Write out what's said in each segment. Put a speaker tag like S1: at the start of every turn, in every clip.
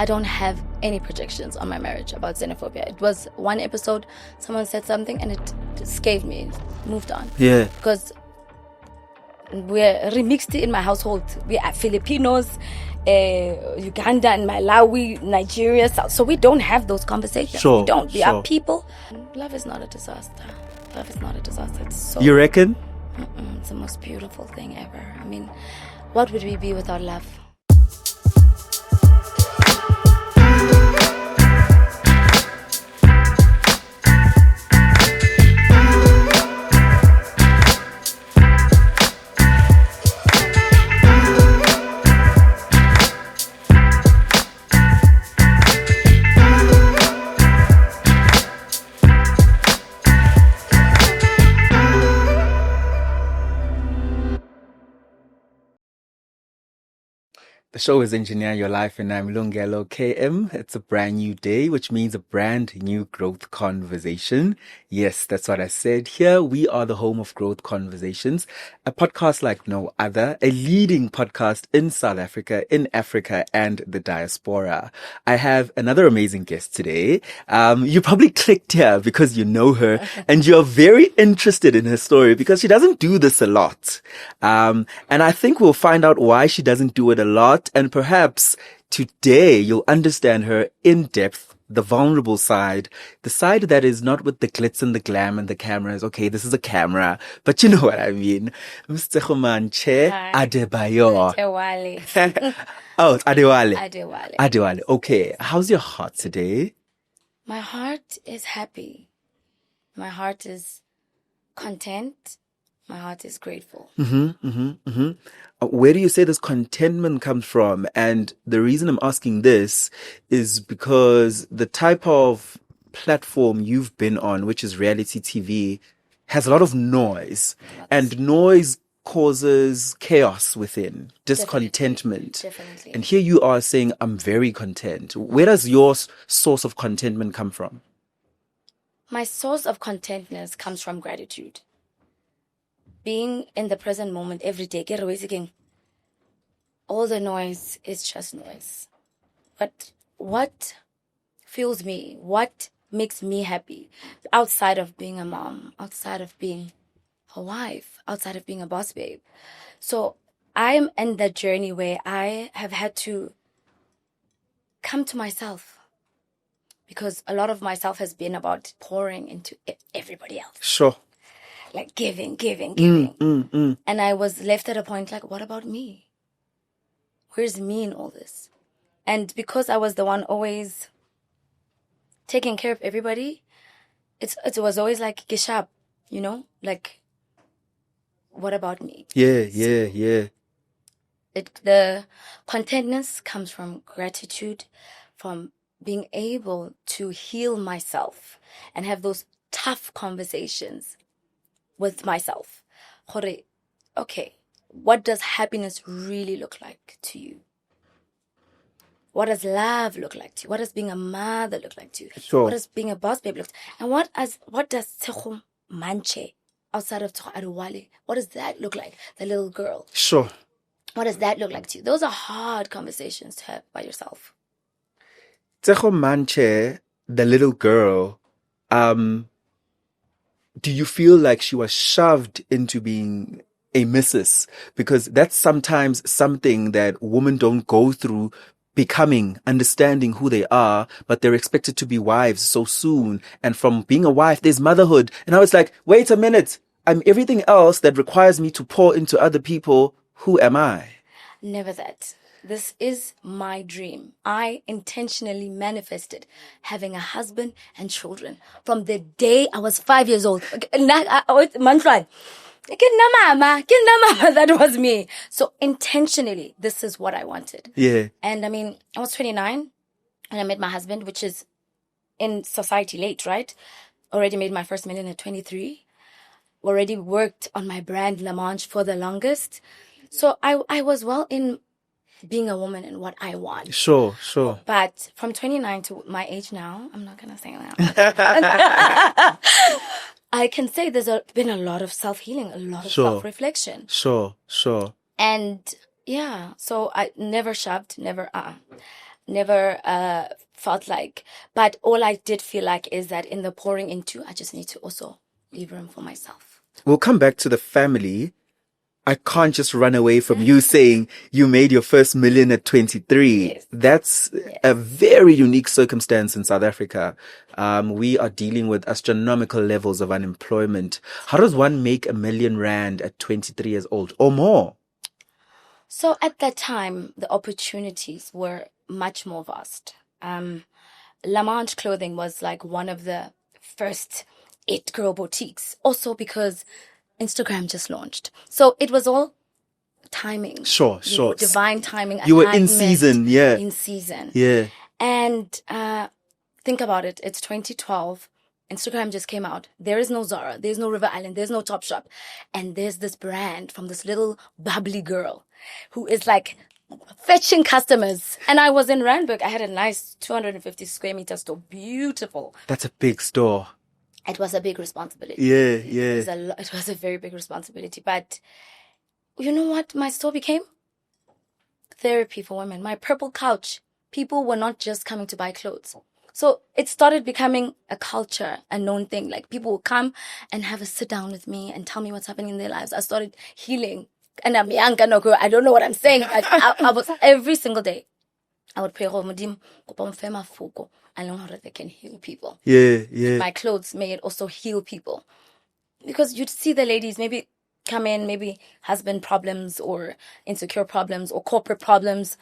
S1: I don't have any projections on my marriage about xenophobia. It was one episode, someone said something and it scared me. It moved on.
S2: Yeah.
S1: Because we're remixed in my household. We are Filipinos, Uganda and Malawi, Nigeria. So we don't have those conversations.
S2: Sure,
S1: we don't. We
S2: sure.
S1: are people. Love is not a disaster. Love is not a disaster. It's so...
S2: You reckon?
S1: It's the most beautiful thing ever. I mean, what would we be without love?
S2: The show is Engineer Your Life and I'm Lungelo KM. It's a brand new day, which means a brand new growth conversation. Yes, that's what I said. Here we are the home of growth conversations, a podcast like no other, a leading podcast in South Africa, in Africa and the diaspora. I have another amazing guest today. You probably clicked here because you know her and you're very interested in her story because she doesn't do this a lot. And I think we'll find out why she doesn't do it a lot. And perhaps today you'll understand her in depth, the vulnerable side, the side that is not with the glitz and the glam and the cameras. Okay, this is a camera, but you know what I mean. Tshego Manche Adewale. Oh, it's Adewale. Adewale. Okay. How's your heart today?
S1: My heart is happy. My heart is content. My heart is grateful.
S2: Where do you say this contentment comes from? And the reason I'm asking this is because the type of platform you've been on, which is reality TV, has a lot of noise. And noise causes chaos within, discontentment.
S1: Definitely.
S2: And here you are saying, I'm very content. Where does your source of contentment come from?
S1: My source of contentness comes from gratitude. Being in the present moment every day, get away again. All the noise is just noise. But what fuels me? What makes me happy? Outside of being a mom, outside of being a wife, outside of being a boss babe. So I'm in that journey where I have had to come to myself. Because a lot of myself has been about pouring into everybody else.
S2: Sure.
S1: Like giving. And I was left at a point like, what about me? Where's me in all this? And because I was the one always taking care of everybody, it was always like, Gishab, you know? Like, what about me?
S2: Yeah.
S1: The contentness comes from gratitude, from being able to heal myself and have those tough conversations with myself. Okay, what does happiness really look like to you? What does love look like to you? What does being a mother look like to you?
S2: Sure.
S1: What does being a boss babe look like? And what does Tshego Manche outside of Tshego Adewale, what does that look like? The little girl.
S2: Sure.
S1: What does that look like to you? Those are hard conversations to have by yourself.
S2: Tshego Manche, the little girl, do you feel like she was shoved into being a missus? Because that's sometimes something that women don't go through, becoming, understanding who they are, but they're expected to be wives so soon. And from being a wife, there's motherhood. And I was like, wait a minute, I'm everything else that requires me to pour into other people. Who am I?
S1: Never that. This is my dream. I intentionally manifested having a husband and children from the day I was 5 years old. That was me. So intentionally, this is what I wanted.
S2: Yeah.
S1: And I mean, I was 29 and I met my husband, which is in society late, right? Already made my first million at 23. Already worked on my brand La Manche for the longest. So I was well in being a woman and what I want.
S2: Sure.
S1: But from 29 to my age now, I'm not going to say that. I can say there's been a lot of self-healing, a lot of self-reflection.
S2: Sure.
S1: And yeah, so I never shoved, never. never felt like. But all I did feel like is that in the pouring into, I just need to also leave room for myself.
S2: We'll come back to the family. I can't just run away from you saying you made your first million at 23.
S1: Yes.
S2: That's a very unique circumstance in South Africa. We are dealing with astronomical levels of unemployment. How does one make R1 million at 23 years old or more?
S1: So at that time, the opportunities were much more vast. La Manche Clothing was like one of the first it girl boutiques. Also because Instagram just launched. So it was all timing.
S2: Sure.
S1: Divine timing.
S2: You were in season, yeah.
S1: In season.
S2: Yeah.
S1: And think about it. It's 2012. Instagram just came out. There is no Zara. There's no River Island. There's no Topshop. And there's this brand from this little bubbly girl who is like fetching customers. And I was in Randburg. I had a nice 250 square meter store. Beautiful.
S2: That's a big store.
S1: It was a big responsibility.
S2: Yeah.
S1: It was a very big responsibility. But you know what my store became? Therapy for women. My purple couch. People were not just coming to buy clothes. So it started becoming a culture, a known thing. Like people would come and have a sit down with me and tell me what's happening in their lives. I started healing. And I'm young, I don't know what I'm saying. I was every single day. I would pray, Ramafoko. I know how they can heal people.
S2: Yeah.
S1: My clothes may it also heal people. Because you'd see the ladies maybe come in, maybe husband problems or insecure problems or corporate problems.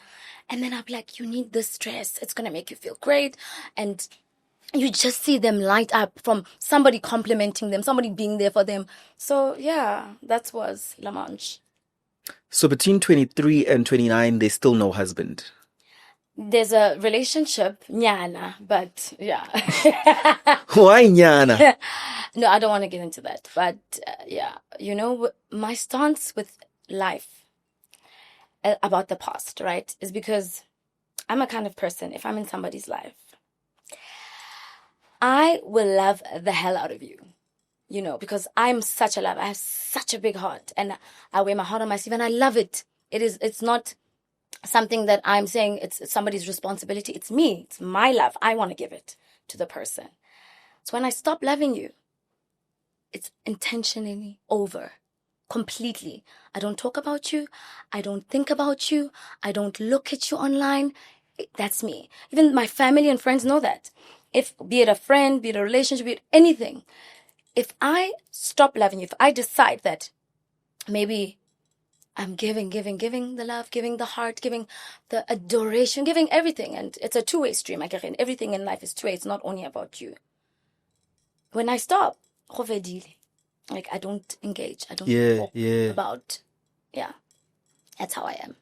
S1: And then I'd be like, you need this dress. It's going to make you feel great. And you just see them light up from somebody complimenting them, somebody being there for them. So yeah, that was La Manche.
S2: So between 23 and 29, there's still no husband.
S1: There's a relationship, nyana, but yeah.
S2: Why nyana?
S1: No, I don't want to get into that. But yeah, you know, my stance with life about the past, right, is because I'm a kind of person, if I'm in somebody's life, I will love the hell out of you. You know, because I'm such a lover. I have such a big heart and I wear my heart on my sleeve and I love it. It's not something that I'm saying it's somebody's responsibility. It's me. It's my love. I want to give it to the person. So when I stop loving you, it's intentionally over. Completely. I don't talk about you. I don't think about you. I don't look at you online. That's me. Even my family and friends know that. Be it a friend, be it a relationship, be it anything. If I stop loving you, if I decide that maybe I'm giving the love, giving the heart, giving the adoration, giving everything, and it's a two-way stream. Everything in life is two-way. It's not only about you. When I stop, like I don't engage. I don't talk about, that's how I am.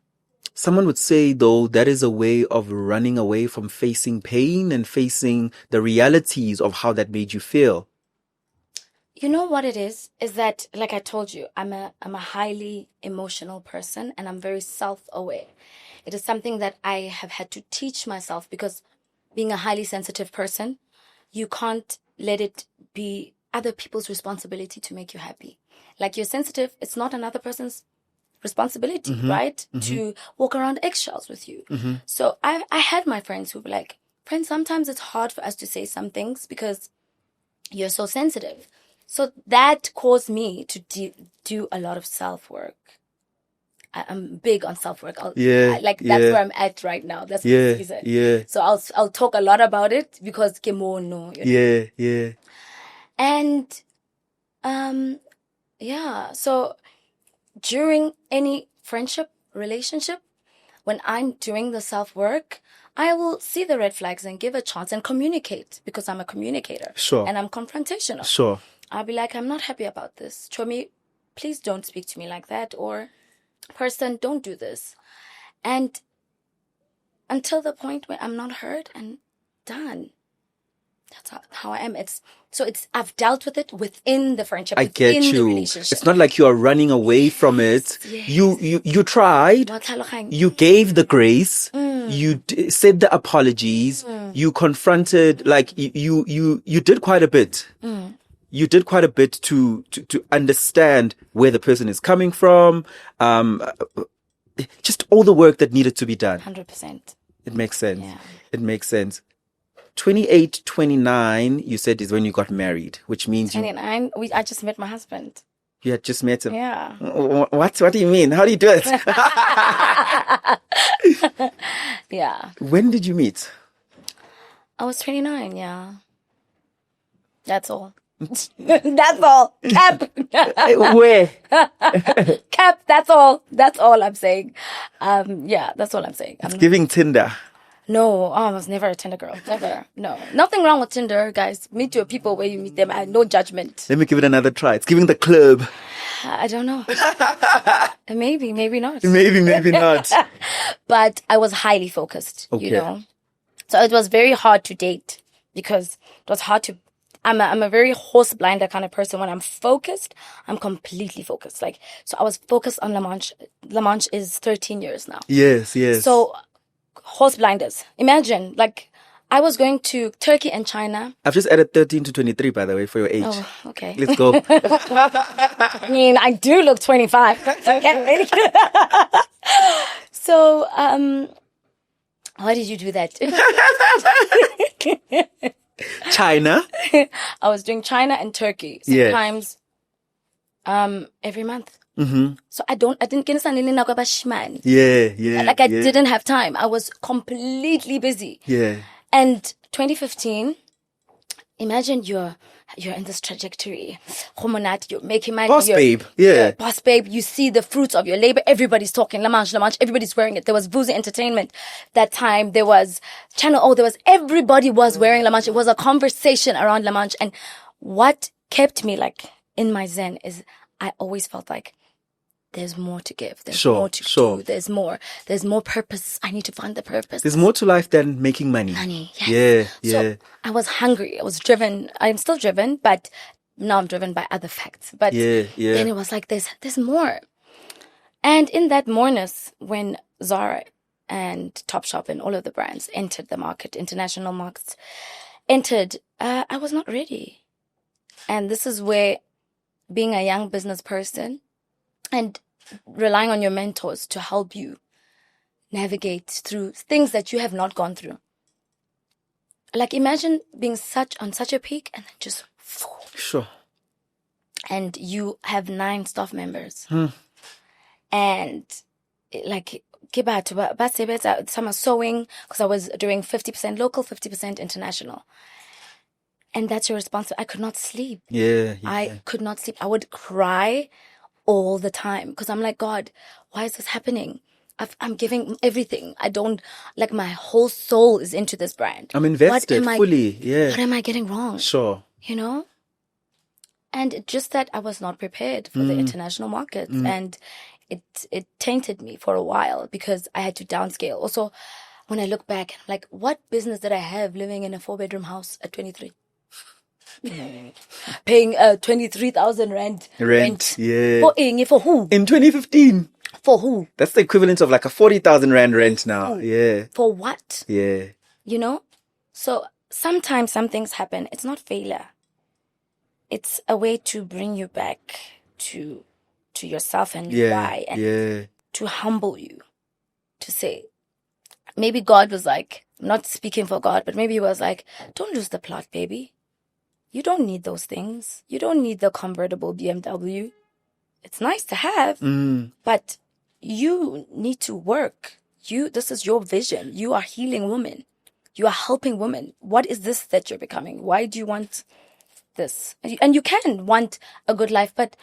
S2: Someone would say, though, that is a way of running away from facing pain and facing the realities of how that made you feel.
S1: You know what it is that, like I told you, I'm a highly emotional person and I'm very self-aware. It is something that I have had to teach myself because being a highly sensitive person, you can't let it be other people's responsibility to make you happy. Like you're sensitive, it's not another person's responsibility, right? To walk around eggshells with you. So I had my friends who were like, friends, sometimes it's hard for us to say some things because you're so sensitive. So that caused me to do a lot of self-work. I'm big on self-work. That's where I'm at right now. That's my season.
S2: Yeah.
S1: So I'll talk a lot about it because kemono.
S2: Yeah.
S1: And so during any friendship, relationship, when I'm doing the self-work, I will see the red flags and give a chance and communicate because I'm a communicator.
S2: Sure.
S1: And I'm confrontational.
S2: Sure.
S1: I'll be like, I'm not happy about this. Chomi, please don't speak to me like that. Or, person, don't do this. And until the point where I'm not heard and done. That's how I am. I've dealt with it within the friendship, within the relationship.
S2: It's not like you are running away from it.
S1: Yes.
S2: You tried. You gave the grace. You said the apologies. You confronted, like you did quite a bit. You did quite a bit to understand where the person is coming from. Just all the work that needed to be done.
S1: 100%.
S2: It makes sense.
S1: Yeah.
S2: It makes sense. 28, 29, you said is when you got married, which means
S1: 29, I just met my husband.
S2: you had just met him.
S1: Yeah.
S2: What do you mean? How do you do it?
S1: Yeah.
S2: When did you meet?
S1: I was 29, yeah. That's all. That's all. Cap.
S2: Where?
S1: Cap, that's all. That's all I'm saying. Yeah, that's all I'm saying.
S2: It's giving Tinder.
S1: No, I was never a Tinder girl. Never. No. Nothing wrong with Tinder, guys. Meet your people where you meet them. I no judgment.
S2: Let me give it another try. It's giving the club.
S1: I don't know. Maybe not.
S2: Maybe not.
S1: But I was highly focused,
S2: Okay.
S1: you know. So it was very hard to date because it was hard to. I'm a very horse blinder kind of person. When I'm focused, I'm completely focused. Like, so I was focused on La Manche. La Manche is 13 years now.
S2: Yes.
S1: So horse blinders. Imagine, like, I was going to Turkey and China.
S2: I've just added 13 to 23, by the way, for your age.
S1: Oh, okay.
S2: Let's go.
S1: I mean, I do look 25. So, why did you do that?
S2: China.
S1: I was doing China and Turkey.
S2: Yeah.
S1: Sometimes, every month.
S2: Mm-hmm.
S1: So I didn't get shimani.
S2: Yeah.
S1: Like I didn't have time. I was completely busy.
S2: Yeah.
S1: And 2015, imagine you're in this trajectory. You're making money.
S2: Boss babe. Yeah.
S1: Boss babe. You see the fruits of your labor. Everybody's talking. La Manche. Everybody's wearing it. There was Vuzi Entertainment that time. There was Channel O. Everybody was wearing La Manche. It was a conversation around La Manche. And what kept me like in my zen is I always felt like there's more to give. There's more to do. There's more purpose. I need to find the purpose.
S2: There's more to life than making money.
S1: Yes.
S2: Yeah.
S1: So I was hungry. I was driven. I'm still driven, but now I'm driven by other facts. But then it was like, there's more. And in that moreness, when Zara and Topshop and all of the brands entered the market, international markets entered, I was not ready. And this is where being a young business person and relying on your mentors to help you navigate through things that you have not gone through. Like, imagine being on such a peak and then just fall.
S2: Sure.
S1: And you have 9 staff members. And like, some are sewing because I was doing 50% local, 50% international. And that's your responsibility. I could not sleep.
S2: Yeah.
S1: I could not sleep. I would cry all the time because I'm like, God, why is this happening? I'm giving everything. I don't, like, my whole soul is into this brand.
S2: I'm invested fully. Yeah.
S1: What am I getting wrong?
S2: Sure.
S1: You know? And just that I was not prepared for the international markets. And it tainted me for a while because I had to downscale. Also, when I look back, I'm like, what business did I have living in a 4-bedroom house at 23? Paying 23,000 rand rent.
S2: Yeah.
S1: For who?
S2: In 2015.
S1: For who?
S2: That's the equivalent of like a 40,000 rand rent now.
S1: Who?
S2: Yeah.
S1: For what?
S2: Yeah.
S1: You know? So sometimes some things happen. It's not failure. It's a way to bring you back to yourself and your why, and to humble you, to say, maybe God was like, I'm not speaking for God, but maybe he was like, don't lose the plot, baby. You don't need those things. You don't need the convertible BMW. It's nice to have, but you need to work. This is your vision. You are healing women. You are helping women. What is this that you're becoming? Why do you want this? And you can want a good life, but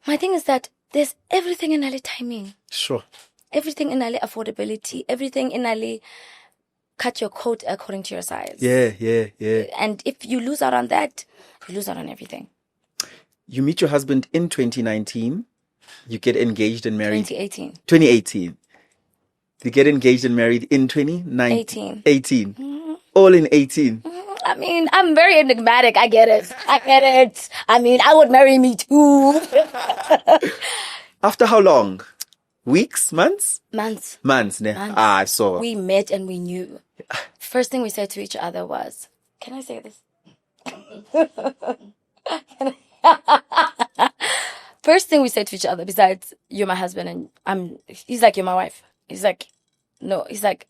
S1: my thing is that there's everything in Ali timing.
S2: Sure.
S1: Everything in Ali affordability. Everything in Ali cut your coat according to your size.
S2: Yeah.
S1: And if you lose out on that, you lose out on everything.
S2: You meet your husband in 2019. You get engaged and married.
S1: 2018.
S2: You get engaged and married in 2019. 18.
S1: Mm-hmm.
S2: All in 18.
S1: I mean, I'm very enigmatic. I get it. I mean, I would marry me too.
S2: After how long? Weeks? Months?
S1: Months.
S2: Ne?
S1: Months.
S2: I saw.
S1: We met and we knew. First thing we said to each other was, can I say this? First thing we said to each other, besides, you're my husband and he's like, you're my wife. He's like, no. He's like,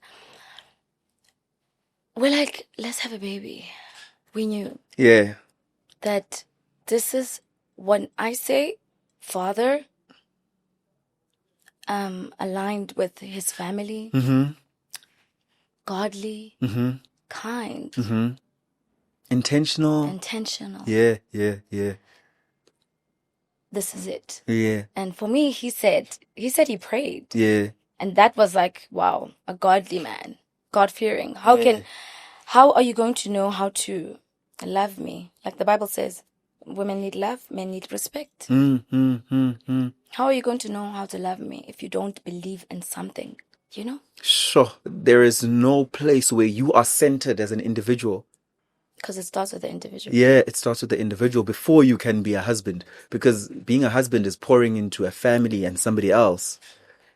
S1: we're like, let's have a baby. We knew
S2: Yeah.
S1: that this is when I say father, aligned with his family, godly, kind,
S2: Intentional. Yeah.
S1: this is it.
S2: Yeah.
S1: And for me, he said he prayed.
S2: Yeah.
S1: And that was like, wow, a godly man, God-fearing. How are you going to know how to love me? Like the Bible says, women need love, men need respect. How are you going to know how to love me if you don't believe in something, you know?
S2: Sure. There is no place where you are centered as an individual.
S1: Because it starts with the individual.
S2: Yeah, it starts with the individual before you can be a husband. Because being a husband is pouring into a family and somebody else.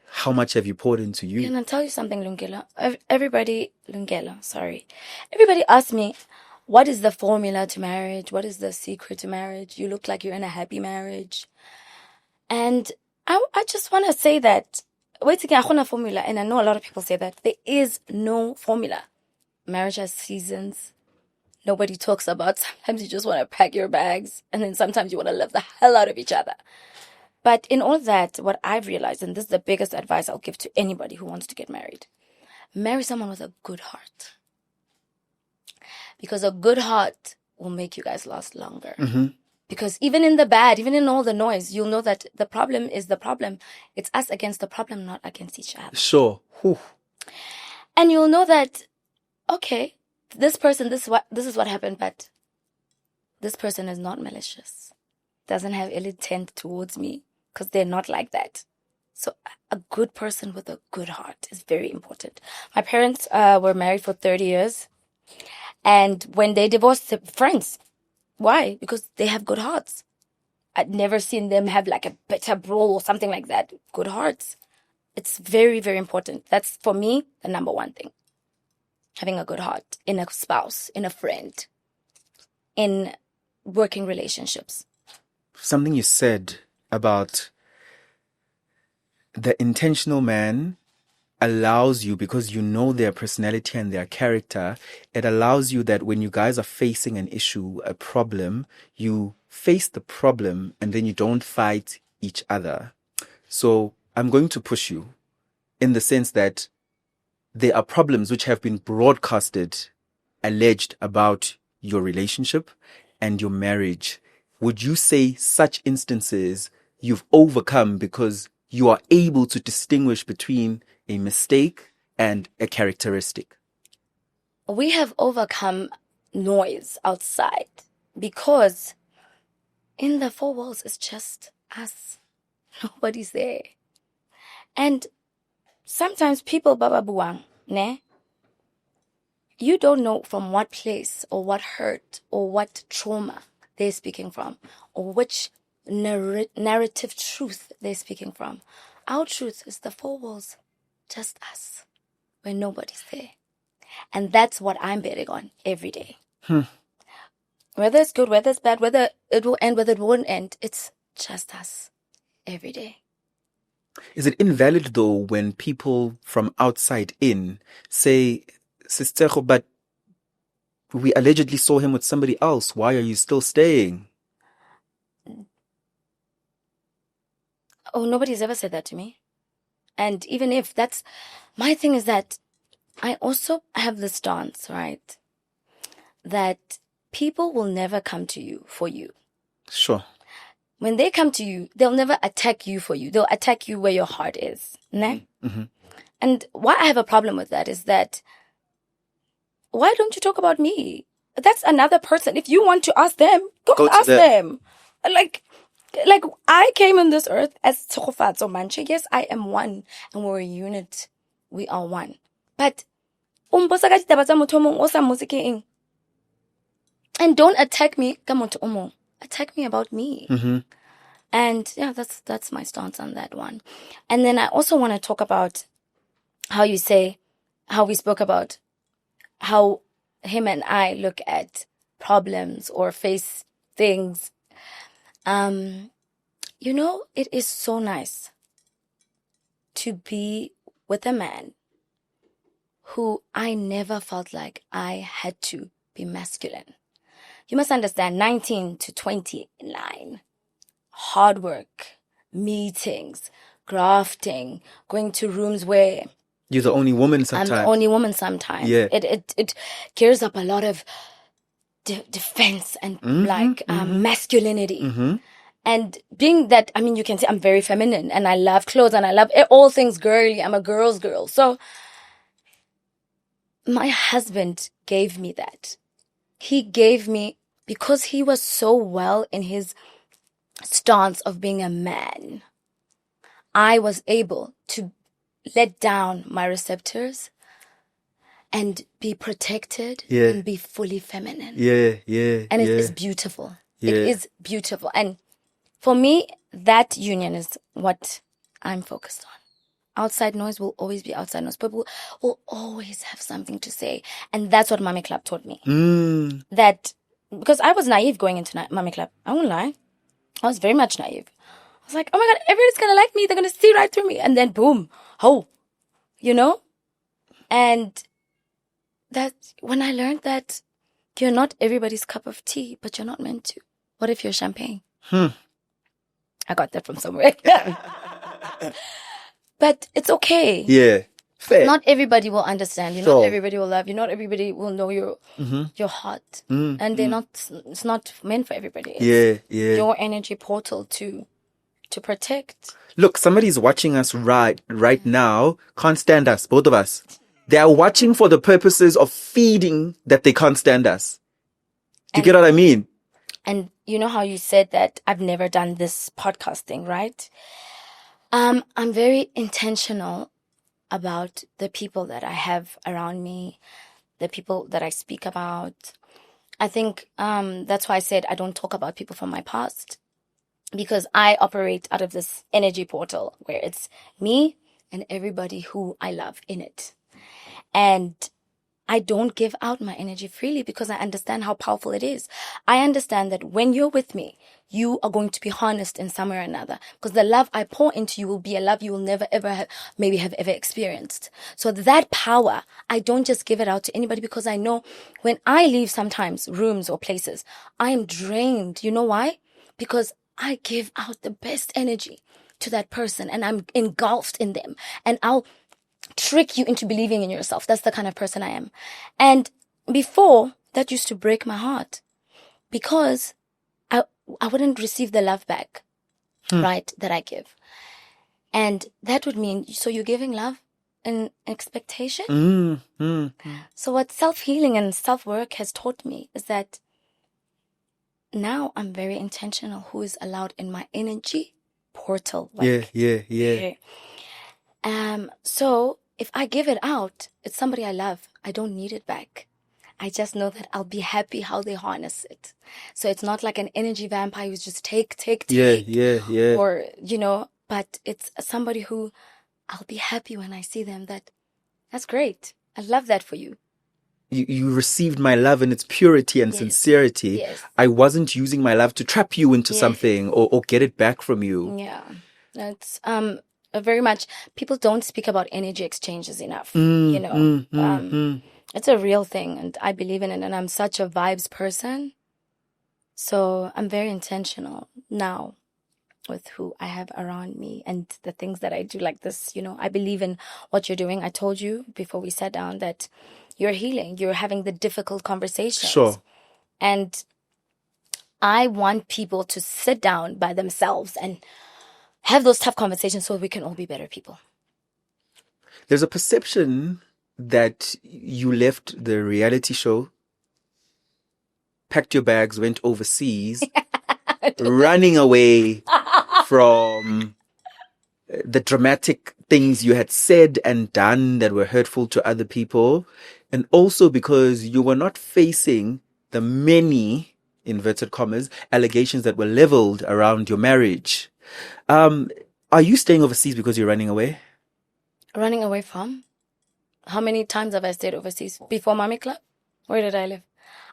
S2: How much have you poured into you?
S1: Can I tell you something, Lungelo? Everybody asks me, what is the formula to marriage? What is the secret to marriage? You look like you're in a happy marriage. And I just want to say that, wait again, I want a formula. And I know a lot of people say that. There is no formula. Marriage has seasons. Nobody talks about. Sometimes you just want to pack your bags. And then sometimes you want to love the hell out of each other. But in all that, what I've realized, and this is the biggest advice I'll give to anybody who wants to get married, marry someone with a good heart. Because a good heart will make you guys last longer. Because even in the bad, even in all the noise, you'll know that the problem is the problem. It's us against the problem, not against each other.
S2: Sure. Whew.
S1: And you'll know that, okay, this person, this is what happened, but this person is not malicious. Doesn't have ill intent towards me. Because they're not like that. So a good person with a good heart is very important. My parents were married for 30 years. And when they divorced, they're friends. Why? Because they have good hearts. I'd never seen them have like a bitter brawl or something like that. Good hearts. It's very, very important. That's, for me, the number one thing. Having a good heart in a spouse, in a friend, in working relationships.
S2: Something you said about the intentional man allows you, because you know their personality and their character, it allows you that when you guys are facing an issue, a problem, you face the problem and then you don't fight each other. So I'm going to push you in the sense that there are problems which have been broadcasted, alleged about your relationship and your marriage. Would you say such instances you've overcome because you are able to distinguish between a mistake and a characteristic?
S1: We have overcome noise outside because in the four walls it's just us. Nobody's there. And sometimes people baba buang, ne? You don't know from what place or what hurt or what trauma they're speaking from or which narrative truth they're speaking from. Our truth is the four walls, just us, where nobody's there. And that's what I'm betting on every day. Whether it's good, whether it's bad, whether it will end, whether it won't end, it's just us every day.
S2: Is it invalid though when people from outside in say, Sister, but we allegedly saw him with somebody else. Why are you still staying?
S1: Oh, nobody's ever said that to me. And even if that's, my thing is that I also have the stance, right? That people will never come to you for you.
S2: Sure.
S1: When they come to you, they'll never attack you for you. They'll attack you where your heart is. Ne? And why I have a problem with that is that, why don't you talk about me? That's another person. If you want to ask them, go ask them. Like I came on this earth as Tshego Manche. Yes, I am one. And we're a unit. We are one. But, and don't attack me. Attack me about me. And yeah, that's my stance on that one. And then I also want to talk about how we spoke about how him and I look at problems or face things. You know, it is so nice to be with a man who I never felt like I had to be masculine. You must understand, 19 to 29, hard work, meetings, grafting, going to rooms where
S2: You're the only woman sometimes.
S1: I'm the only woman sometimes.
S2: Yeah.
S1: It gears up a lot of defense and masculinity. And being that, I mean, you can see I'm very feminine and I love clothes and I love all things girly. I'm a girl's girl. So my husband gave me that. He gave me, because he was so well in his stance of being a man, I was able to let down my receptors and be protected and be fully feminine. And it is beautiful. It is beautiful. And for me, that union is what I'm focused on. Outside noise will always be outside noise. People will always have something to say. And that's what Mami Club taught me. That, because I was naive going into Mami Club. I won't lie. I was very much naive. I was like, oh my God, everybody's going to like me. They're going to see right through me. And then boom, you know? And that when I learned that you're not everybody's cup of tea, but you're not meant to. What if you're champagne? I got that from somewhere. But it's okay.
S2: Yeah. Fair.
S1: Not everybody will understand you. Not everybody will love you. Not everybody will know your heart. And they're not. It's not meant for everybody. It's your energy portal to protect.
S2: Look, somebody's watching us right now. Can't stand us, both of us. They are watching for the purposes of feeding that they can't stand us. Do you get what I mean?
S1: And you know how you said that I've never done this podcast thing, right? I'm very intentional about the people that I have around me, the people that I speak about. I think that's why I said I don't talk about people from my past, because I operate out of this energy portal where it's me and everybody who I love in it. And I don't give out my energy freely because I understand how powerful it is. I understand that when you're with me, you are going to be harnessed in some way or another, because the love I pour into you will be a love you will never ever have ever experienced. So that power, I don't just give it out to anybody, because I know when I leave sometimes rooms or places, I am drained. You know why? Because I give out the best energy to that person and I'm engulfed in them, and I'll trick you into believing in yourself. That's the kind of person I am. And before, that used to break my heart, because I wouldn't receive the love back, right, that I give. And that would mean, so you're giving love in expectation? So what self-healing and self-work has taught me is that now I'm very intentional who is allowed in my energy portal. So if I give it out, it's somebody I love. I don't need it back. I just know that I'll be happy how they harness it. So it's not like an energy vampire who's just take. Or, but it's somebody who I'll be happy when I see them. That's great. I love that for you.
S2: You received my love in its purity and sincerity.
S1: Yes.
S2: I wasn't using my love to trap you into something or get it back from you.
S1: Yeah. That's very much, people don't speak about energy exchanges enough. It's a real thing, and I believe in it, and I'm such a vibes person. So I'm very intentional now with who I have around me and the things that I do, like this. I believe in what you're doing. I told you before we sat down that you're healing. You're having the difficult conversations.
S2: Sure.
S1: And I want people to sit down by themselves and have those tough conversations so we can all be better people.
S2: There's a perception that you left the reality show, packed your bags, went overseas, running away from the dramatic things you had said and done that were hurtful to other people, and also because you were not facing the many, inverted commas, allegations that were leveled around your marriage. Are you staying overseas because you're running away?
S1: Running away from? How many times have I stayed overseas? Before Mami Club? Where did I live?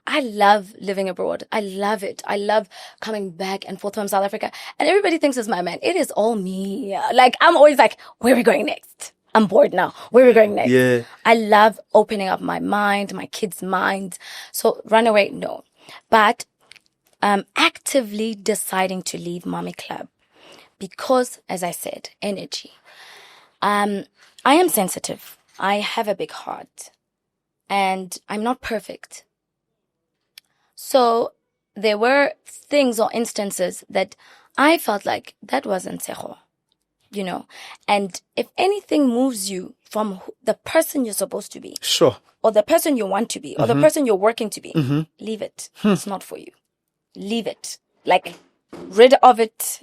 S1: I love living abroad. I love it. I love coming back and forth from South Africa. And everybody thinks it's my man. It is all me. Like, I'm always like, where are we going next? I'm bored now. Where are we going next?
S2: Yeah.
S1: I love opening up my mind, my kids' minds. So run away, no. But actively deciding to leave Mommy Club because, as I said, energy. I am sensitive. I have a big heart. And I'm not perfect. So there were things or instances that I felt like that wasn't Tshego, you know. And if anything moves you from the person you're supposed to be,
S2: Sure.
S1: or the person you want to be, or the person you're working to be, leave it. It's not for you. Leave it. Like, rid of it.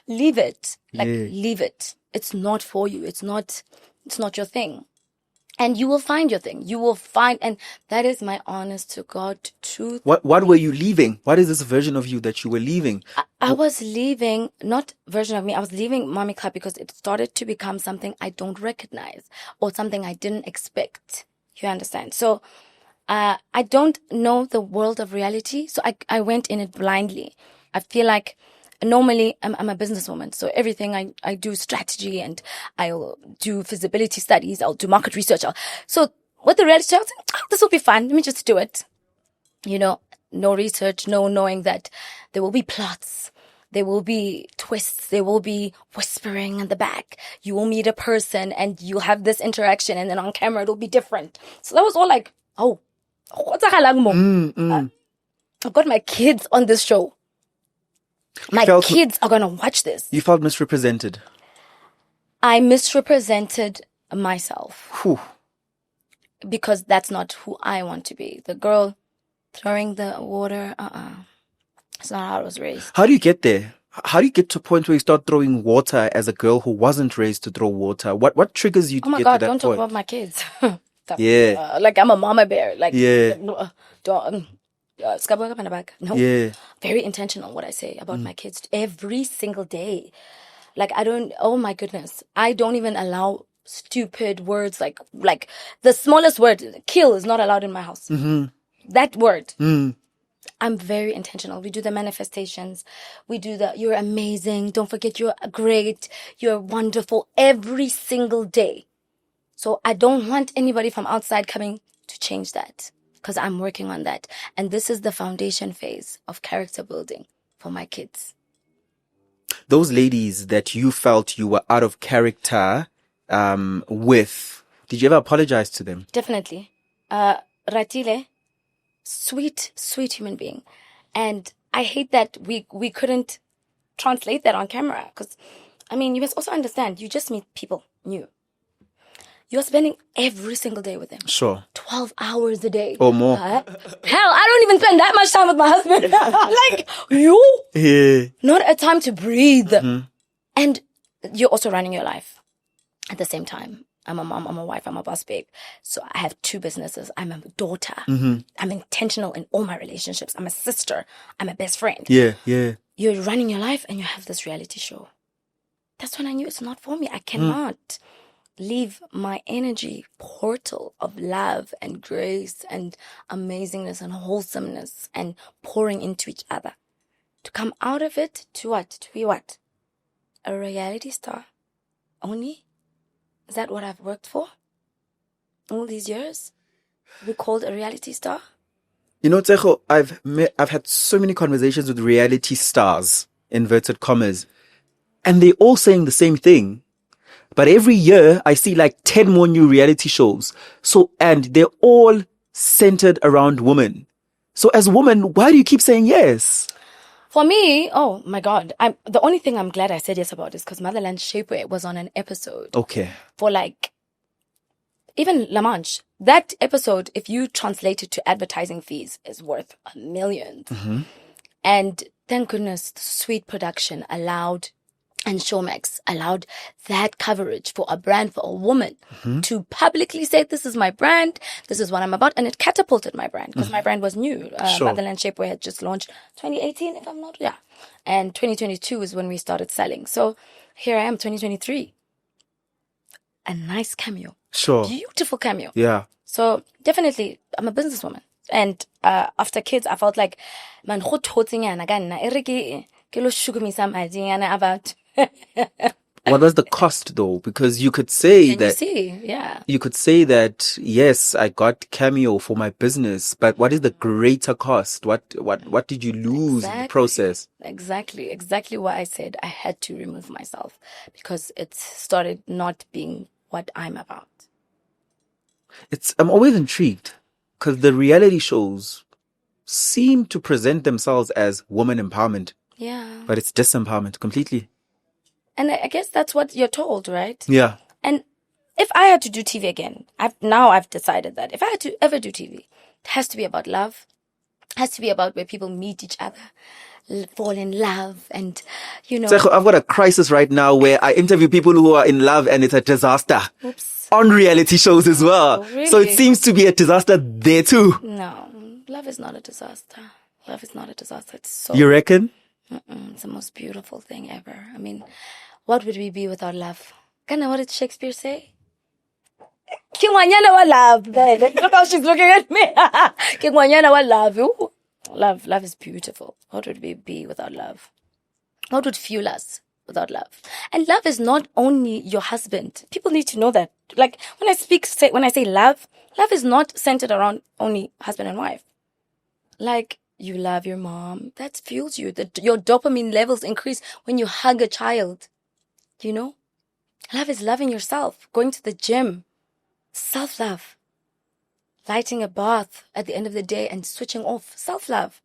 S1: Leave it. Like, leave it. It's not for you. It's not your thing. And you will find your thing. You will find, and that is my honest to God truth.
S2: What were you leaving? What is this version of you that you were leaving?
S1: I was leaving, not version of me, I was leaving Mommy Club because it started to become something I don't recognize or something I didn't expect. You understand? So, I don't know the world of reality. So I went in it blindly. I feel like normally I'm a businesswoman. So everything I do strategy and I'll do feasibility studies. I'll do market research. So with the reality, I was like, this will be fun. Let me just do it. You know, no research, no knowing that there will be plots. There will be twists. There will be whispering in the back. You will meet a person and you'll have this interaction. And then on camera, it'll be different. So that was all like, oh, I've got my kids on this show. My kids are going to watch this.
S2: You felt misrepresented.
S1: I misrepresented myself.
S2: Whew.
S1: Because that's not who I want to be. The girl throwing the water, it's not how I was raised.
S2: How do you get there? How do you get to a point where you start throwing water as a girl who wasn't raised to throw water? What triggers you to get to that point?
S1: Oh my God, don't talk about my kids.
S2: Yeah.
S1: Like I'm a mama bear. Like,
S2: yeah.
S1: No.
S2: Yeah.
S1: Very intentional what I say about my kids every single day. Like oh my goodness. I don't even allow stupid words like the smallest word, kill, is not allowed in my house. That word. I'm very intentional. We do the manifestations. We do you're amazing. Don't forget you're great. You're wonderful every single day. So I don't want anybody from outside coming to change that because I'm working on that. And this is the foundation phase of character building for my kids.
S2: Those ladies that you felt you were out of character with, did you ever apologize to them?
S1: Definitely. Ratile, sweet human being. And I hate that we couldn't translate that on camera because, I mean, you must also understand, you just meet people new. You're spending every single day with them.
S2: Sure.
S1: 12 hours a day.
S2: Or more.
S1: Hell, I don't even spend that much time with my husband. Like, you?
S2: Yeah.
S1: Not a time to breathe. And you're also running your life at the same time. I'm a mom, I'm a wife, I'm a boss babe. So I have 2 businesses. I'm a daughter. I'm intentional in all my relationships. I'm a sister. I'm a best friend.
S2: Yeah.
S1: You're running your life and you have this reality show. That's when I knew it's not for me. I cannot leave my energy portal of love and grace and amazingness and wholesomeness and pouring into each other. To come out of it to what? To be what? A reality star. Only? Is that what I've worked for? All these years? We called a reality star?
S2: You know, Tshego, I've had so many conversations with reality stars, inverted commas, and they're all saying the same thing. But every year I see like 10 more new reality shows. So, and they're all centered around women. So as a woman, why do you keep saying yes?
S1: For me, oh my God, the only thing I'm glad I said yes about is because Motherland Shapewear was on an episode.
S2: Okay.
S1: For like, even La Manche, that episode, if you translate it to advertising fees, is worth millions. And thank goodness, the sweet production allowed, and Showmax allowed that coverage for a brand, for a woman to publicly say, this is my brand, this is what I'm about. And it catapulted my brand because my brand was new.
S2: Sure.
S1: Motherland Shapewear had just launched 2018, if I'm not, and 2022 is when we started selling. So here I am, 2023. A nice cameo.
S2: Sure.
S1: Beautiful cameo.
S2: Yeah.
S1: So definitely, I'm a businesswoman. And after kids, I felt like, man, about
S2: What was the cost though? Because you could say
S1: Can you
S2: that
S1: see? Yeah.
S2: you could say that yes, I got Cameo for my business, but what is the greater cost? What did you lose in the process?
S1: Exactly why I said I had to remove myself, because it started not being what I'm about.
S2: I'm always intrigued because the reality shows seem to present themselves as woman empowerment,
S1: Yeah.
S2: but it's disempowerment completely.
S1: And I guess that's what you're told, right?
S2: Yeah.
S1: And if I had to do TV again, I've decided that if I had to ever do TV, it has to be about love. It has to be about where people meet each other, fall in love, and
S2: Tshego, I've got a crisis right now where I interview people who are in love and it's a disaster.
S1: Oops.
S2: On reality shows as well.
S1: Oh, really?
S2: So it seems to be a disaster there too.
S1: No, love is not a disaster. Love is not a disaster. It's so.
S2: You reckon?
S1: It's the most beautiful thing ever. I mean, what would we be without love? Kinda, what did Shakespeare say? Kingwanyana wa love. Look how she's looking at me. Kingwanyana wa love. Ooh. Love is beautiful. What would we be without love? What would fuel us without love? And love is not only your husband. People need to know that. Like when I say love is not centered around only husband and wife. Like you love your mom, that fuels you. Your dopamine levels increase when you hug a child. Love is loving yourself, going to the gym, self-love, lighting a bath at the end of the day and switching off. Self-love.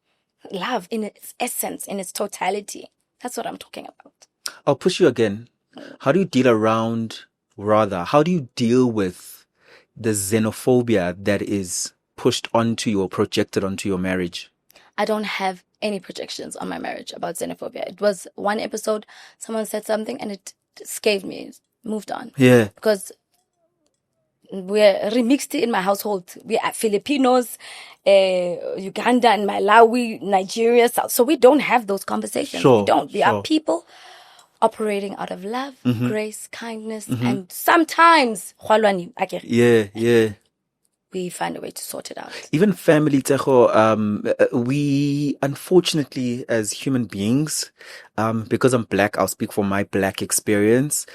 S1: Love in its essence, in its totality. That's what I'm talking about.
S2: I'll push you again. How do you deal with the xenophobia that is pushed onto you or projected onto your marriage?
S1: I don't have any projections on my marriage about xenophobia. It was one episode, someone said something and it scared me. Moved on.
S2: Yeah.
S1: Because we're remixed in my household. We are Filipinos, Uganda and Malawi, Nigeria. So we don't have those conversations.
S2: Sure,
S1: we don't. We
S2: sure.
S1: are people operating out of love, grace, kindness, and sometimes
S2: Yeah.
S1: we find a way to sort it out.
S2: Even family, Tshego, we unfortunately, as human beings, because I'm black, I'll speak from my black experience.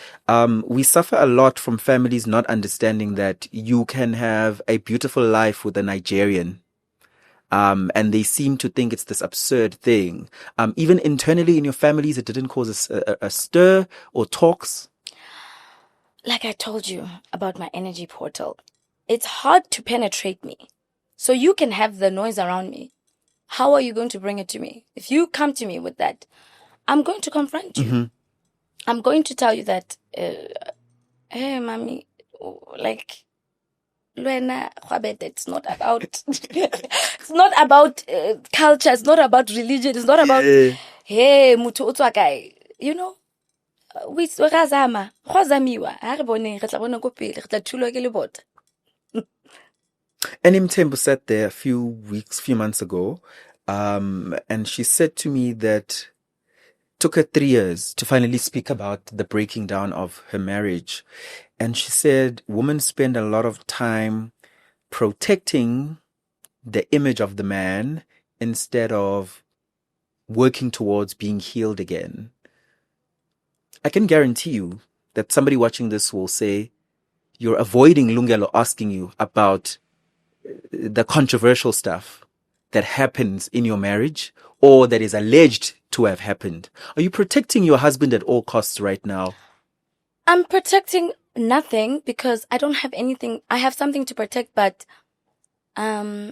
S2: We suffer a lot from families not understanding that you can have a beautiful life with a Nigerian. And they seem to think it's this absurd thing. Even internally in your families, it didn't cause a stir or talks.
S1: Like I told you about my energy portal, it's hard to penetrate me. So you can have the noise around me. How are you going to bring it to me? If you come to me with that, I'm going to confront you. I'm going to tell you that, hey, mommy, like, it's not about, it's not about culture. It's not about religion. It's not about, hey, mutu utwakai. We razama, razamiwa. Haribone, retlabona ko pele, retlatulwa ke lebota.
S2: Enim Tembo sat there a few months ago, and she said to me that it took her 3 years to finally speak about the breaking down of her marriage. And she said women spend a lot of time protecting the image of the man instead of working towards being healed again. I can guarantee you that somebody watching this will say, you're avoiding Lungelo asking you about the controversial stuff that happens in your marriage or that is alleged to have happened. Are you protecting your husband at all costs right now?
S1: I'm protecting nothing because I don't have anything. I have something to protect, but I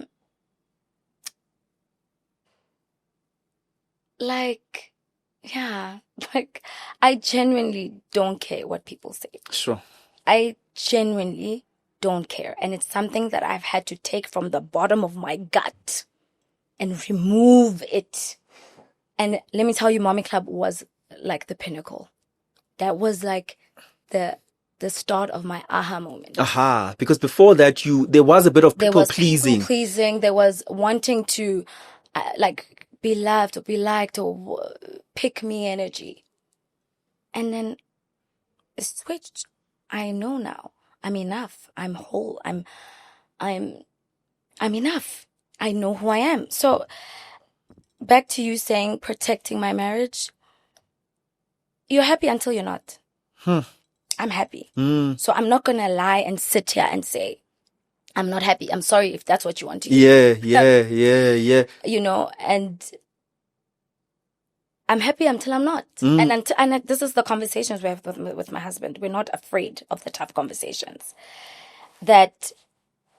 S1: genuinely don't care what people say.
S2: Sure.
S1: I genuinely don't care. And it's something that I've had to take from the bottom of my gut and remove it. And let me tell you, Mommy Club was like the pinnacle. That was like the start of my aha moment.
S2: Aha, because before that, there was a bit of people pleasing.
S1: People pleasing. There was wanting to be loved or be liked or pick me energy. And then it switched. I know now. I'm enough. I'm whole. I'm enough. I know who I am. So back to you saying protecting my marriage. you're happy until you're not.
S2: Hmm.
S1: I'm happy.
S2: Mm.
S1: So I'm not going to lie and sit here and say, I'm not happy. I'm sorry if that's what you want to hear.
S2: Yeah.
S1: You know, and I'm happy until I'm not.
S2: Mm.
S1: And this is the conversations we have with my husband. We're not afraid of the tough conversations. That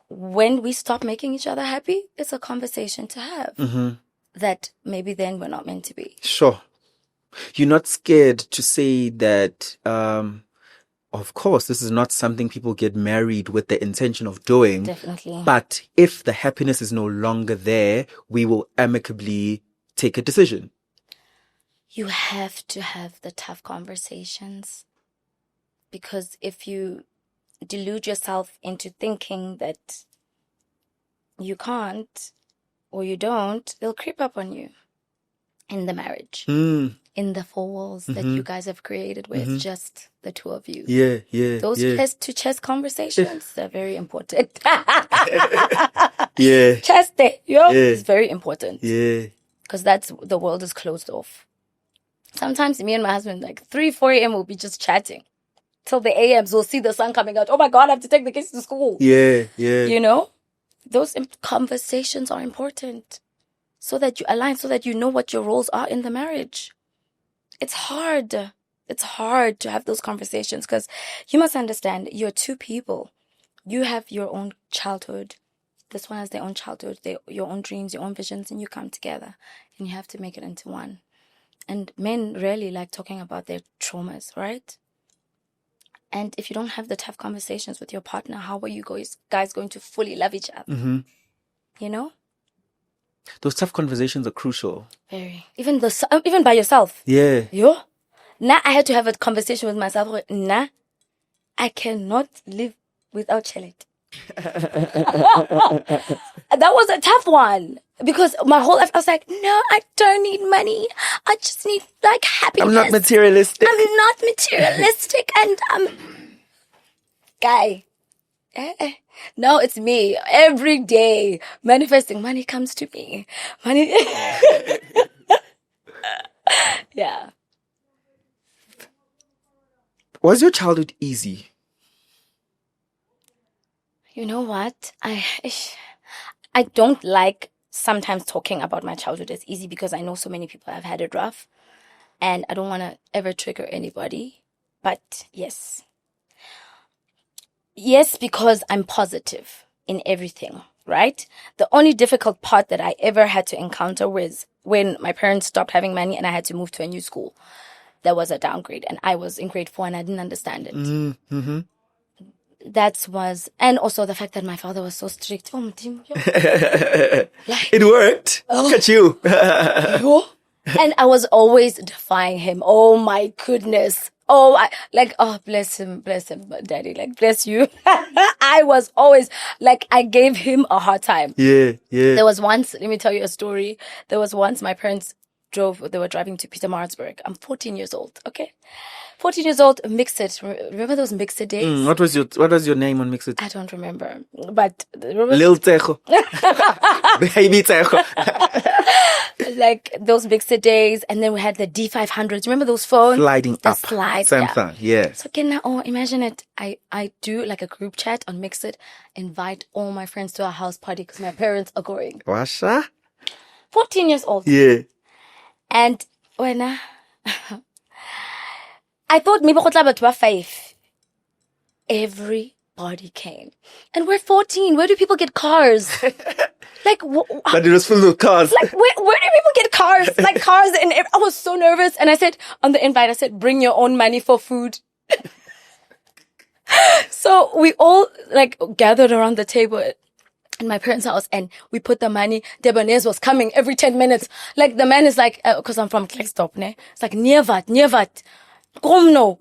S1: when we stop making each other happy, it's a conversation to have.
S2: Mm-hmm.
S1: That maybe then we're not meant to be.
S2: Sure. You're not scared to say that, of course, this is not something people get married with the intention of doing.
S1: Definitely.
S2: But if the happiness is no longer there, we will amicably take a decision.
S1: You have to have the tough conversations. Because if you delude yourself into thinking that you can't or you don't, they'll creep up on you in the marriage.
S2: Mm.
S1: In the four walls that you guys have created where it's just the two of you.
S2: Yeah.
S1: Those chest-to-chest conversations, they're very important.
S2: Yeah.
S1: Chest is very important.
S2: Yeah.
S1: Because the world is closed off. Sometimes me and my husband, like 3, 4 a.m. we'll be just chatting. Till the a.m.s, we'll see the sun coming out. Oh my God, I have to take the kids to school.
S2: Yeah.
S1: You know? Those conversations are important. So that you align, so that you know what your roles are in the marriage. It's hard. It's hard to have those conversations because you must understand, you're two people. You have your own childhood. This one has their own childhood, your own dreams, your own visions, and you come together and you have to make it into one. And men rarely like talking about their traumas, right? And if you don't have the tough conversations with your partner, how are you guys going to fully love each other?
S2: Mm-hmm.
S1: You know?
S2: Those tough conversations are crucial.
S1: Very. Even by yourself.
S2: Yeah.
S1: Yo? Now I had to have a conversation with myself. Nah, I cannot live without Chelet. That was a tough one. Because my whole life I was like, no, I don't need money. I just need like happiness.
S2: I'm not materialistic.
S1: And guy. No, it's me. Every day, manifesting. Money comes to me. Money. Yeah.
S2: Was your childhood easy?
S1: You know what? I don't like sometimes talking about my childhood as easy because I know so many people have had it rough. And I don't want to ever trigger anybody. But yes. Yes, because I'm positive in everything, right? The only difficult part that I ever had to encounter was when my parents stopped having money and I had to move to a new school. There was a downgrade and I was in grade 4 and I didn't understand it.
S2: Mm-hmm.
S1: And also the fact that my father was so strict.
S2: It worked. Look at you.
S1: And I was always defying him. Oh my goodness. Bless him, daddy, like, bless you. I was always, like, I gave him a hard time.
S2: Yeah.
S1: There was once, let me tell you a story. There was once my parents they were driving to Pietermaritzburg. I'm 14 years old, okay? 14 years old, Mixed. Remember those Mixed days?
S2: What was your name on Mixed?
S1: I don't remember. But remember?
S2: Lil Tshego. Baby Tshego.
S1: Like those Mixed days, and then we had the D500s. Remember those phones?
S2: Sliding
S1: the
S2: up.
S1: Slides.
S2: Samsung, yes.
S1: So imagine it. I do like a group chat on Mixed, invite all my friends to our house party because my parents are going.
S2: Washa?
S1: 14 years old.
S2: Yeah.
S1: And when I thought maybe about 5. Everybody came. And we're 14. Where do people get cars? Like,
S2: but it was full of cars.
S1: Like, where do people get cars? Like, cars. And I was so nervous. And I said, on the invite, bring your own money for food. So we all, like, gathered around the table in my parents' house and we put the money. Debonaise was coming every 10 minutes. Like, the man is like, because I'm from Klerksdorp, ne? It's like, neervat. Kom no.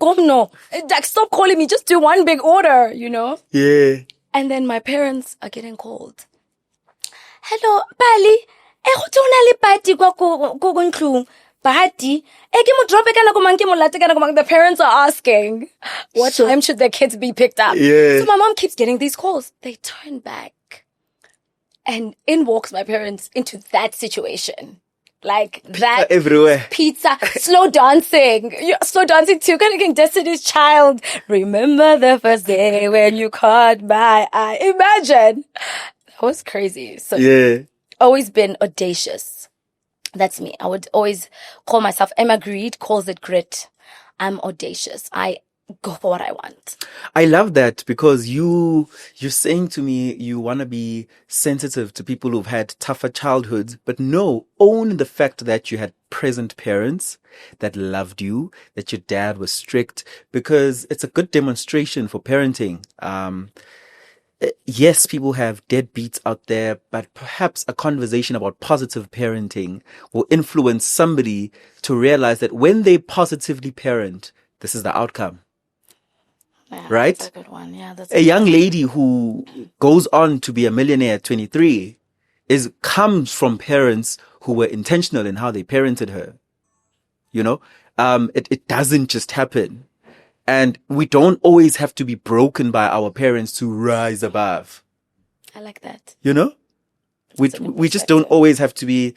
S1: Like, stop calling me. Just do one big order, you know?
S2: Yeah.
S1: And then my parents are getting called. Hello, Bali. The parents are asking, what time should their kids be picked up?
S2: Yeah.
S1: So my mom keeps getting these calls. They turn back. And in walks my parents into that situation. Like that.
S2: Everywhere.
S1: Pizza. Slow dancing. Slow dancing too. Kind of getting Destiny's Child. Remember the first day when you caught my eye. Imagine. That was crazy. So
S2: Yeah.
S1: always been audacious. That's me. I would always call myself, Emma Greed calls it grit. I'm audacious. I go for what I want.
S2: I love that because you're saying to me you want to be sensitive to people who've had tougher childhoods, but no, own the fact that you had present parents that loved you, that your dad was strict, because it's a good demonstration for parenting. Yes, people have deadbeats out there, but perhaps a conversation about positive parenting will influence somebody to realize that when they positively parent, this is the outcome.
S1: Yeah,
S2: Right?
S1: that's a good one. Yeah, that's
S2: A young lady who goes on to be a millionaire at 23 comes from parents who were intentional in how they parented her. You know, it doesn't just happen. And we don't always have to be broken by our parents to rise above.
S1: I like that.
S2: You know, we
S1: That's a good
S2: just don't
S1: perspective.
S2: always have to be,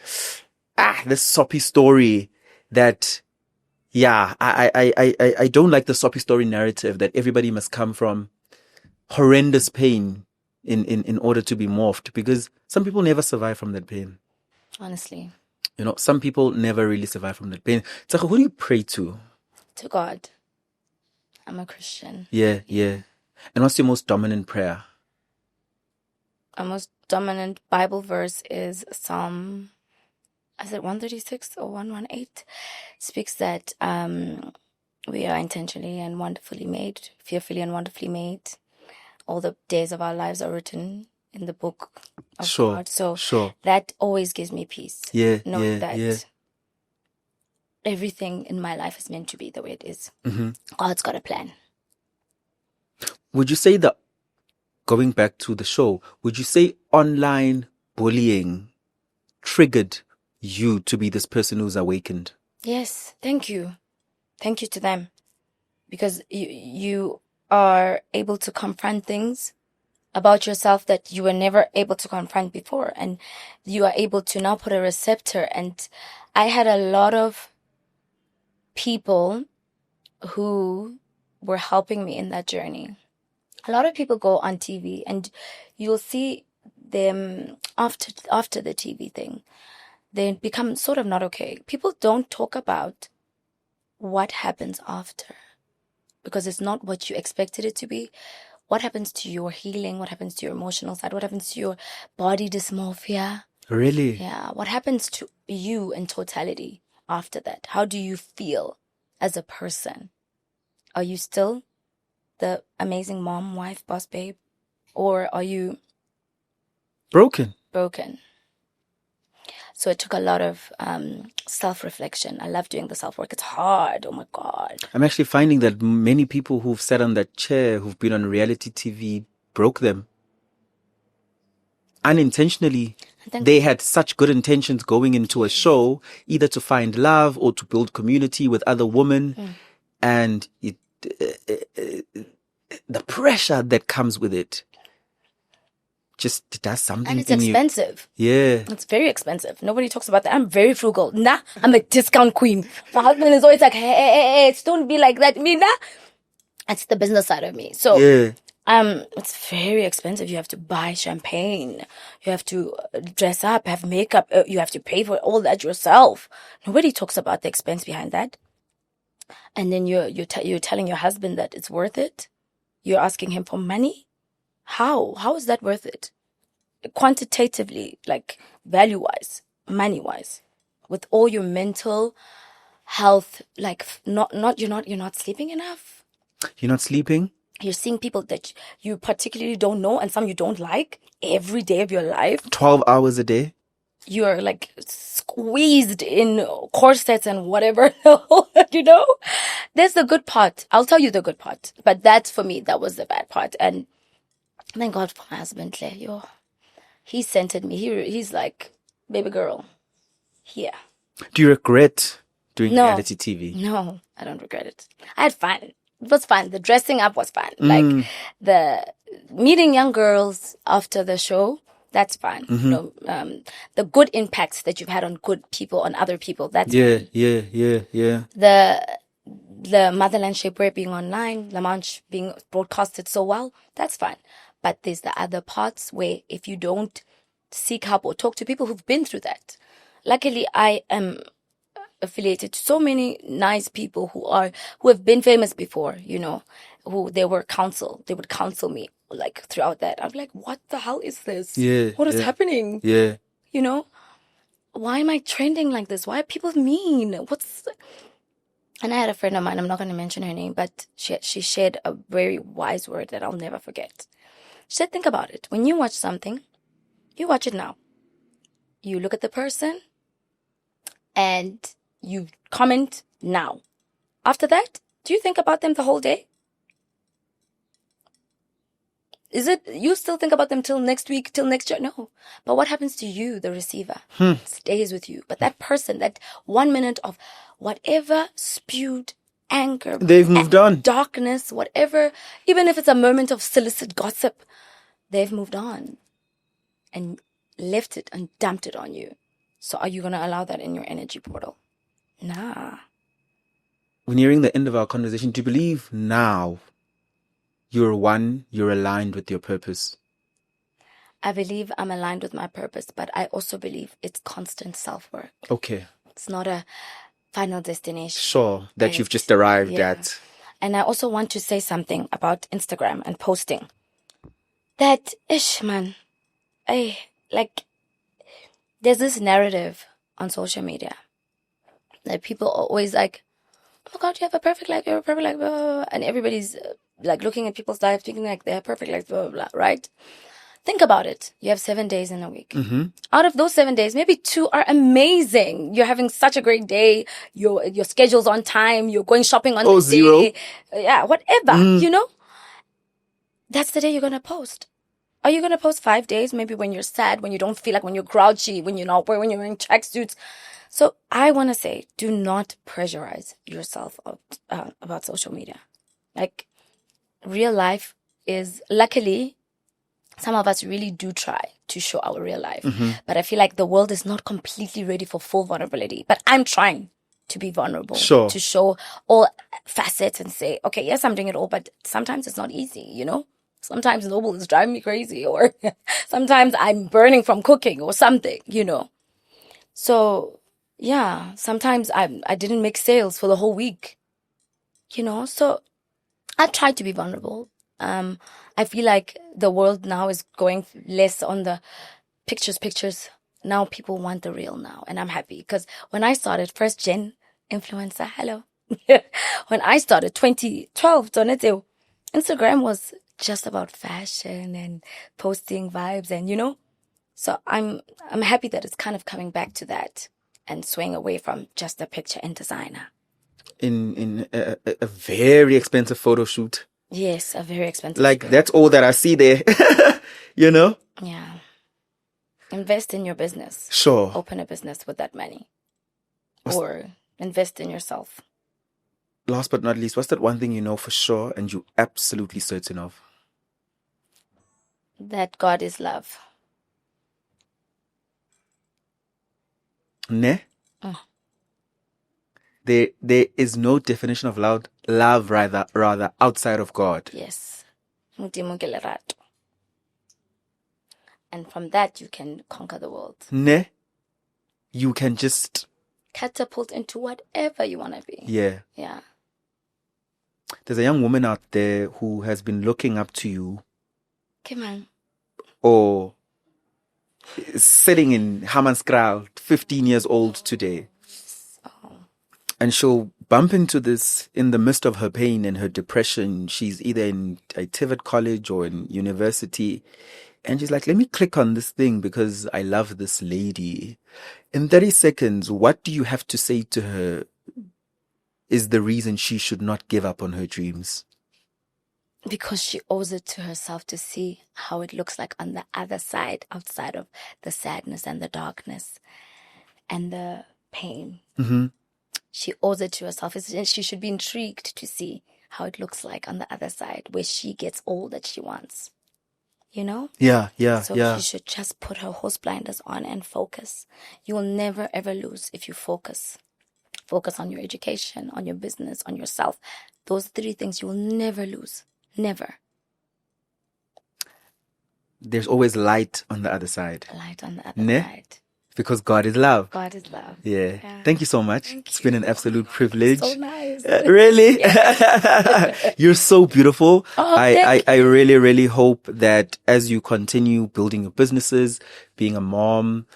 S2: this soppy story that, yeah, I don't like the soppy story narrative that everybody must come from horrendous pain in order to be morphed, because some people never survive from that pain.
S1: Honestly.
S2: You know, some people never really survive from that pain. Tshego, who do you pray to?
S1: To God. I'm a Christian.
S2: Yeah. And what's your most dominant prayer?
S1: Our most dominant Bible verse is Psalm, is it 136 or 118? Speaks that we are intentionally and wonderfully made, fearfully and wonderfully made. All the days of our lives are written in the book of God. So that always gives me peace. Knowing that everything in my life is meant to be the way it is.
S2: Mm-hmm.
S1: God's got a plan.
S2: Would you say that, going back to the show, would you say online bullying triggered you to be this person who's awakened?
S1: Yes, thank you. Thank you to them. Because you are able to confront things about yourself that you were never able to confront before. And you are able to now put a receptor. And I had a lot of people who were helping me in that journey. A lot of people go on TV and you'll see them after the TV thing. They become sort of not okay. People don't talk about what happens after, because it's not what you expected it to be. What happens to your healing? What happens to your emotional side? What happens to your body dysmorphia?
S2: Really?
S1: Yeah. What happens to you in totality after that? How do you feel as a person? Are you still the amazing mom, wife, boss, babe? Or are you
S2: broken?
S1: So it took a lot of self-reflection. I love doing the self-work. It's hard. Oh my God.
S2: I'm actually finding that many people who've sat on that chair, who've been on reality TV, broke them. Unintentionally. They had such good intentions going into a show, either to find love or to build community with other women. And the pressure that comes with it just does something.
S1: And it's expensive.
S2: Yeah.
S1: It's very expensive. Nobody talks about that. I'm very frugal. Nah, I'm a discount queen. My husband is always like, hey, don't be like that. Me, nah. That's the business side of me. So, it's very expensive. You have to buy champagne. You have to dress up, have makeup. You have to pay for all that yourself. Nobody talks about the expense behind that. And then you're telling your husband that it's worth it. You're asking him for money. How is that worth it? Quantitatively, like value-wise, money-wise, with all your mental health, like you're not sleeping enough.
S2: You're not sleeping?
S1: You're seeing people that you particularly don't know and some you don't like every day of your life.
S2: 12 hours a day?
S1: You're like squeezed in corsets and whatever, you know? There's the good part. I'll tell you the good part. But that's, for me, that was the bad part. And thank God for my husband, Claire. He centered me. He's like, baby girl, here.
S2: Do you regret doing reality TV?
S1: No, I don't regret it. I had fun. It was fun. The dressing up was fun. Like the meeting young girls after the show That's fine. You know, the good impacts that you've had on good people, on other people, that's fine.
S2: Yeah.
S1: The motherland shapewear being online, La Manche being broadcasted so well, that's fine. But there's the other parts where if you don't seek help or talk to people who've been through that. Luckily, I am affiliated to so many nice people who have been famous before, you know, who they would counsel me like throughout that. I'm like, what the hell is this? What is happening?
S2: Yeah.
S1: You know, why am I trending like this? Why are people mean? And I had a friend of mine, I'm not going to mention her name, but she shared a very wise word that I'll never forget. She said, think about it. When you watch something, you watch it now. You look at the person and you comment now. After that, do you think about them the whole day? Is it you still think about them till next week, till next year? No. But what happens to you, the receiver? Stays with you. But that person, that 1 minute of whatever spewed anger,
S2: They've moved on.
S1: darkness, whatever, even if it's a moment of solicit gossip, they've moved on and left it and dumped it on you. So are you going to allow that in your energy portal? Nah.
S2: We're nearing the end of our conversation. Do you believe now you're aligned with your purpose?
S1: I believe I'm aligned with my purpose, but I also believe it's constant self-work.
S2: Okay.
S1: It's not a final destination.
S2: Sure, that you've just arrived at.
S1: And I also want to say something about Instagram and posting. That, man, there's this narrative on social media that people are always like, oh my God, you have a perfect life, you have a perfect life, blah, blah, blah. And everybody's like looking at people's lives, thinking like they have perfect life, blah, blah, blah, right? Think about it. You have 7 days in a week. Out of those 7 days, maybe 2 are amazing. You're having such a great day. Your schedule's on time. You're going shopping on the
S2: zero.
S1: day. Yeah, whatever, you know? That's the day you're going to post. Are you going to post 5 days? Maybe when you're sad, when you don't feel like, when you're grouchy, when you're not, when you're wearing tracksuits. So I want to say, do not pressurize yourself about social media. Like, real life is, luckily, some of us really do try to show our real life. But I feel like the world is not completely ready for full vulnerability. But I'm trying to be vulnerable.
S2: Sure.
S1: To show all facets and say, okay, yes, I'm doing it all, but sometimes it's not easy, you know? Sometimes Noble is driving me crazy, or sometimes I'm burning from cooking or something, you know? So, yeah, sometimes I didn't make sales for the whole week, you know? So I tried to be vulnerable. I feel like the world now is going less on the pictures. Now people want the real now. And I'm happy because when I started, first gen influencer, hello. When I started 2012, Instagram was just about fashion and posting vibes and, you know. So I'm happy that it's kind of coming back to that and swaying away from just a picture and designer.
S2: In a very expensive photo shoot.
S1: Yes, a very expensive.
S2: Like, that's all that I see there, you know?
S1: Yeah. Invest in your business.
S2: Sure.
S1: Open a business with that money. Or invest in yourself.
S2: Last but not least, what's that one thing you know for sure and you're absolutely certain of?
S1: That God is love.
S2: Ne? There is no definition of love rather outside of God.
S1: Yes. And from that you can conquer the world.
S2: Ne? You can just
S1: catapult into whatever you want to be.
S2: Yeah.
S1: Yeah.
S2: There's a young woman out there who has been looking up to you.
S1: Come on.
S2: Or sitting in Hammanskraal, 15 years old today.
S1: Oh.
S2: And she'll bump into this in the midst of her pain and her depression. She's either in a TVET college or in university. And she's like, let me click on this thing because I love this lady. In 30 seconds, what do you have to say to her is the reason she should not give up on her dreams?
S1: Because she owes it to herself to see how it looks like on the other side, outside of the sadness and the darkness and the pain.
S2: Mm-hmm.
S1: She owes it to herself. She should be intrigued to see how it looks like on the other side, where she gets all that she wants. you know?
S2: Yeah, yeah,
S1: So
S2: yeah.
S1: she should just put her horse blinders on and focus. You will never ever lose if you focus. Focus on your education, on your business, on yourself. Those 3 things you will never lose. Never.
S2: There's always light on the other side.
S1: Light on the other
S2: Ne?
S1: side.
S2: Because God is love.
S1: God is love.
S2: Yeah.
S1: Yeah.
S2: Thank you so much. It's been an absolute privilege.
S1: So nice.
S2: Really? You're so beautiful.
S1: Oh,
S2: I really, really hope that as you continue building your businesses, being a mom,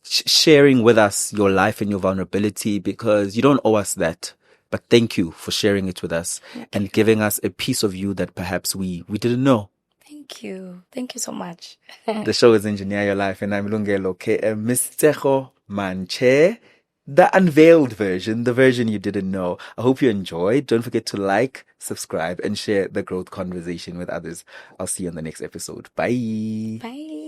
S2: sharing with us your life and your vulnerability, because you don't owe us that. But thank you for sharing it with us and giving us a piece of you that perhaps we didn't know.
S1: Thank you. Thank you so much.
S2: The show is Engineer Your Life, and I'm Lungelo, KM. Miss Tshego Manche, the unveiled version, the version you didn't know. I hope you enjoyed. Don't forget to like, subscribe, and share the growth conversation with others. I'll see you on the next episode. Bye.
S1: Bye.